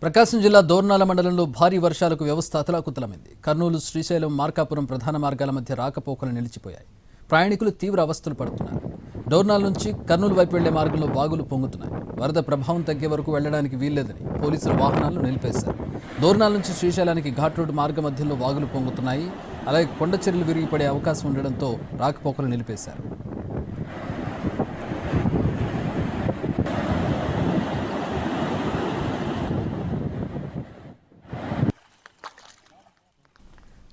ప్రకాశం జిల్లా దోర్నాల మండలంలో భారీ వర్షాలకు వ్యవస్థ అతలాకుతలమైంది. కర్నూలు, శ్రీశైలం, మార్కాపురం ప్రధాన మార్గాల మధ్య రాకపోకలు నిలిచిపోయాయి. ప్రయాణికులు తీవ్ర అవస్థలు పడుతున్నారు. దోర్నాల నుంచి కర్నూలు వైపు వెళ్లే మార్గంలో వాగులు పొంగుతున్నాయి. వరద ప్రభావం తగ్గే వరకు వెళ్లడానికి వీల్లేదని పోలీసులు వాహనాలను నిలిపేశారు. దోర్నాల నుంచి శ్రీశైలానికి ఘాట్ రోడ్డు మార్గ మధ్యంలో వాగులు పొంగుతున్నాయి. అలాగే కొండ చర్యలు విరిగిపడే అవకాశం ఉండడంతో రాకపోకలు నిలిపేశారు.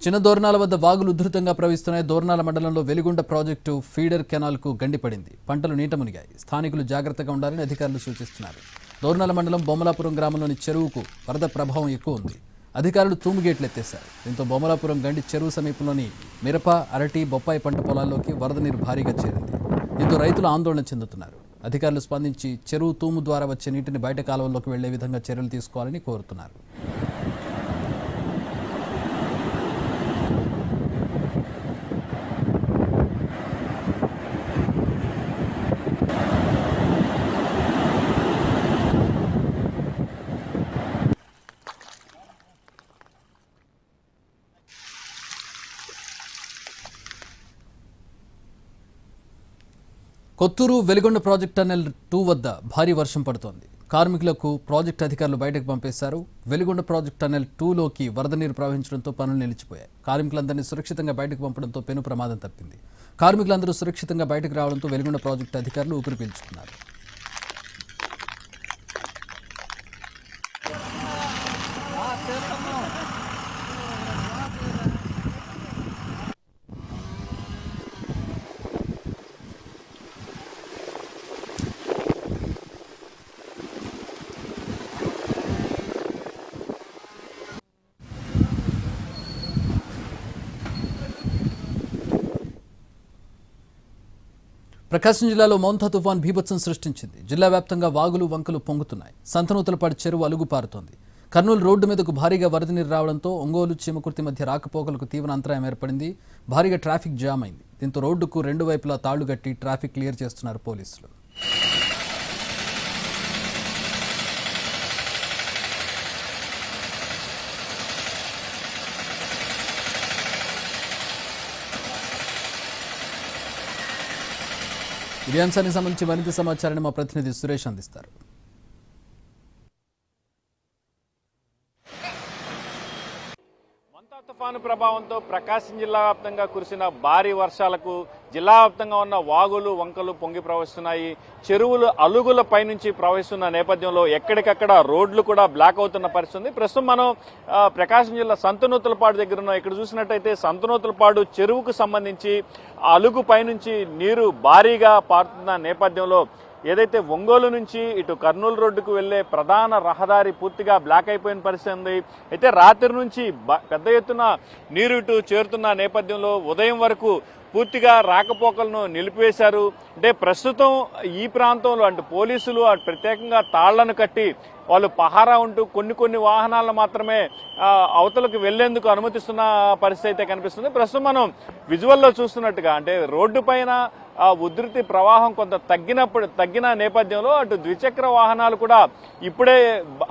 చిన్న దోర్నాల వద్ద వాగులు ఉధృతంగా ప్రవహిస్తున్నాయి. దోర్నాల మండలంలో వెలిగొండ ప్రాజెక్టు ఫీడర్ కెనాల్కు గండిపడింది. పంటలు నీట మునిగాయి. స్థానికులు జాగ్రత్తగా ఉండాలని అధికారులు సూచిస్తున్నారు. దోర్నాల మండలం బొమ్మలాపురం గ్రామంలోని చెరువుకు వరద ప్రభావం ఎక్కువ ఉంది. అధికారులు తూముగేట్లు ఎత్తేశారు. దీంతో బొమ్మలాపురం గండి చెరువు సమీపంలోని మిరప, అరటి, బొప్పాయి పంట పొలాల్లోకి వరద నీరు భారీగా చేరింది. దీంతో రైతులు ఆందోళన చెందుతున్నారు. అధికారులు స్పందించి చెరువు తూము ద్వారా వచ్చే నీటిని బయట కాలువల్లోకి వెళ్లే విధంగా చర్యలు తీసుకోవాలని కోరుతున్నారు. కొత్తూరు వెలిగొండ ప్రాజెక్ట్ టన్నెల్ 2 వద్ద భారీ వర్షం పడుతోంది. కార్మికులకు ప్రాజెక్టు అధికారులు బయటకు పంపేశారు. వెలిగొండ ప్రాజెక్ట్ టన్నెల్ 2లోకి వరద నీరు ప్రవహించడంతో పనులు నిలిచిపోయాయి. కార్మికులందరినీ సురక్షితంగా బయటకు పంపడంతో పెను ప్రమాదం తప్పింది. కార్మికులందరూ సురక్షితంగా బయటకు రావడంతో వెలిగొండ ప్రాజెక్టు అధికారులు ఊపిరి పీల్చుకున్నారు. ప్రకాశం జిల్లాలో మౌంతా తుఫాన్ బీభత్సం సృష్టించింది. జిల్లా వ్యాప్తంగా వాగులు, వంకలు పొంగుతున్నాయి. సంతనూతలపాడు చెరువు అలుగు పారుతోంది. కర్నూలు రోడ్డు మీదకు భారీగా వరద నీరు రావడంతో ఒంగోలు, చీమకుర్తి మధ్య రాకపోకలకు తీవ్ర అంతరాయం ఏర్పడింది. భారీగా ట్రాఫిక్ జామ్ అయింది. దీంతో రోడ్డుకు 2 వైపులా తాళ్లు కట్టి ట్రాఫిక్ క్లియర్ చేస్తున్నారు పోలీసులు. ఇదే అంశానికి సంబంధించి మరింత సమాచారాన్ని మా ప్రతినిధి సురేష్ అందిస్తారు. మంతా తుఫాను ప్రభావంతో ప్రకాశం జిల్లా వ్యాప్తంగా కురిసిన భారీ వర్షాలకు జిల్లా వ్యాప్తంగా ఉన్న వాగులు, వంకలు పొంగి ప్రవహిస్తున్నాయి. చెరువులు అలుగుల పైనుంచి ప్రవహిస్తున్న నేపథ్యంలో ఎక్కడికక్కడ రోడ్లు కూడా బ్లాక్ అవుతున్న పరిస్థితి ఉంది. ప్రస్తుతం మనం ప్రకాశం జిల్లా సంతనూతలపాడు దగ్గర ఉన్నాం. ఇక్కడ చూసినట్టయితే సంతనూతలపాడు చెరువుకు సంబంధించి అలుగు పైనుంచి నీరు భారీగా పారుతున్న నేపథ్యంలో ఏదైతే ఒంగోలు నుంచి ఇటు కర్నూలు రోడ్డుకు వెళ్లే ప్రధాన రహదారి పూర్తిగా బ్లాక్ అయిపోయిన పరిస్థితి ఉంది. అయితే రాత్రి నుంచి పెద్ద ఎత్తున నీరు ఇటు చేరుతున్న నేపథ్యంలో ఉదయం వరకు పూర్తిగా రాకపోకలను నిలిపివేశారు. అంటే ప్రస్తుతం ఈ ప్రాంతంలో అంటే పోలీసులు ప్రత్యేకంగా తాళ్లను కట్టి వాళ్ళు పహారా ఉంటూ కొన్ని వాహనాలను మాత్రమే అవతలకు వెళ్లేందుకు అనుమతిస్తున్న పరిస్థితి అయితే కనిపిస్తుంది. ప్రస్తుతం మనం విజువల్లో చూస్తున్నట్టుగా అంటే రోడ్డు పైన ఉధృతి ప్రవాహం కొంత తగ్గిన నేపథ్యంలో అటు ద్విచక్ర వాహనాలు కూడా ఇప్పుడే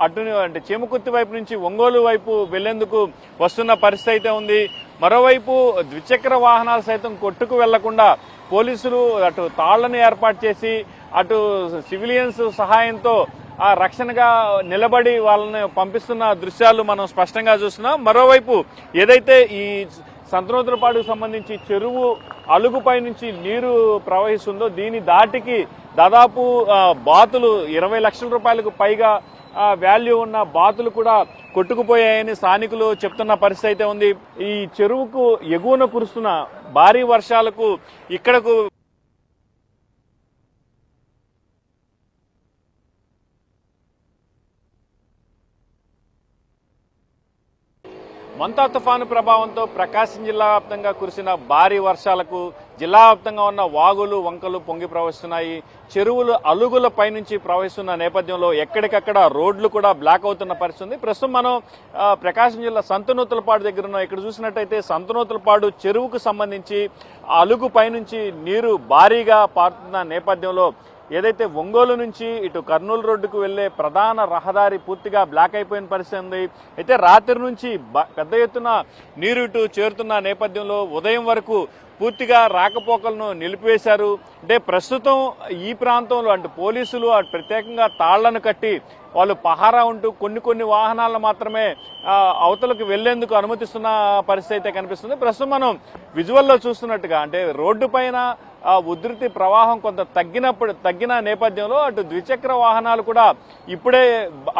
అటు అంటే చీమకుర్తి వైపు నుంచి ఒంగోలు వైపు వెళ్లేందుకు వస్తున్న పరిస్థితి అయితే ఉంది. మరోవైపు ద్విచక్ర వాహనాలు సైతం కొట్టుకు వెళ్లకుండా పోలీసులు అటు తాళ్లను ఏర్పాటు చేసి అటు సివిలియన్స్ సహాయంతో ఆ రక్షణగా నిలబడి వాళ్ళని పంపిస్తున్న దృశ్యాలు మనం స్పష్టంగా చూస్తున్నాం. మరోవైపు ఏదైతే ఈ సంతనూతలపాడుకు సంబంధించి చెరువు అలుగుపై నుంచి నీరు ప్రవహిస్తుందో దీని దాటికి దాదాపు బాతులు 20 లక్షల రూపాయలకు పైగా వాల్యూ ఉన్న బాతులు కూడా కొట్టుకుపోయాయని స్థానికులు చెప్తున్న పరిస్థితి అయితే ఉంది. ఈ చెరువుకు ఎగువన కురుస్తున్న భారీ వర్షాలకు ఇక్కడకు మంతా తుఫాను ప్రభావంతో ప్రకాశం జిల్లా వ్యాప్తంగా కురిసిన భారీ వర్షాలకు జిల్లా వ్యాప్తంగా ఉన్న వాగులు, వంకలు పొంగి ప్రవహిస్తున్నాయి. చెరువులు అలుగుల పైనుంచి ప్రవహిస్తున్న నేపథ్యంలో ఎక్కడికక్కడ రోడ్లు కూడా బ్లాక్ అవుతున్న పరిస్థితి. ప్రస్తుతం మనం ప్రకాశం జిల్లా సంతనూతలపాడు దగ్గర ఉన్నాం. ఇక్కడ చూసినట్టయితే సంతనూతలపాడు చెరువుకు సంబంధించి అలుగు పైనుంచి నీరు భారీగా పారుతున్న నేపథ్యంలో ఏదైతే ఒంగోలు నుంచి ఇటు కర్నూలు రోడ్డుకు వెళ్లే ప్రధాన రహదారి పూర్తిగా బ్లాక్ అయిపోయిన పరిస్థితి ఉంది. అయితే రాత్రి నుంచి పెద్ద ఎత్తున నీరు ఇటు చేరుతున్న నేపథ్యంలో ఉదయం వరకు పూర్తిగా రాకపోకలను నిలిపివేశారు. అంటే ప్రస్తుతం ఈ ప్రాంతంలో అంటే పోలీసులు అటు ప్రత్యేకంగా తాళ్లను కట్టి వాళ్ళు పహారా ఉంటూ కొన్ని వాహనాలను మాత్రమే అవతలకు వెళ్లేందుకు అనుమతిస్తున్న పరిస్థితి అయితే కనిపిస్తుంది. ప్రస్తుతం మనం విజువల్లో చూస్తున్నట్టుగా అంటే రోడ్డు పైన ఉధృతి ప్రవాహం కొంత తగ్గిన నేపథ్యంలో అటు ద్విచక్ర వాహనాలు కూడా ఇప్పుడే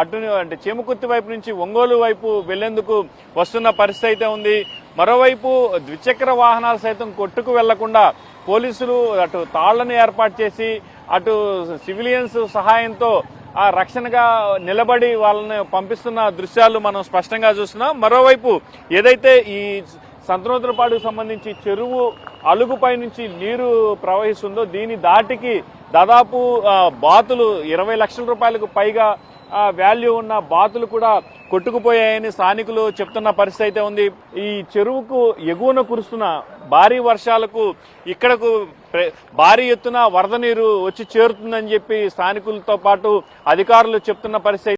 అటు అంటే చేమకుర్తి వైపు నుంచి ఒంగోలు వైపు వెళ్లేందుకు వస్తున్న పరిస్థితి అయితే ఉంది. మరోవైపు ద్విచక్ర వాహనాలు సైతం కొట్టుకు వెళ్లకుండా పోలీసులు అటు తాళ్లను ఏర్పాటు చేసి అటు సివిలియన్స్ సహాయంతో ఆ రక్షణగా నిలబడి వాళ్ళని పంపిస్తున్న దృశ్యాలు మనం స్పష్టంగా చూస్తున్నాం. మరోవైపు ఏదైతే ఈ సంతనోతులపాడుకు సంబంధించి చెరువు అలుగుపై నుంచి నీరు ప్రవహిస్తుందో దీని దాటికి దాదాపు బాతులు 20 లక్షల రూపాయలకు పైగా వాల్యూ ఉన్న బాతులు కూడా కొట్టుకుపోయాయని స్థానికులు చెప్తున్న పరిస్థితి అయితే ఉంది. ఈ చెరువుకు ఎగువన కురుస్తున్న భారీ వర్షాలకు ఇక్కడకు భారీ ఎత్తున వరద నీరు వచ్చి చేరుతుందని చెప్పి స్థానికులతో పాటు అధికారులు చెప్తున్న పరిస్థితి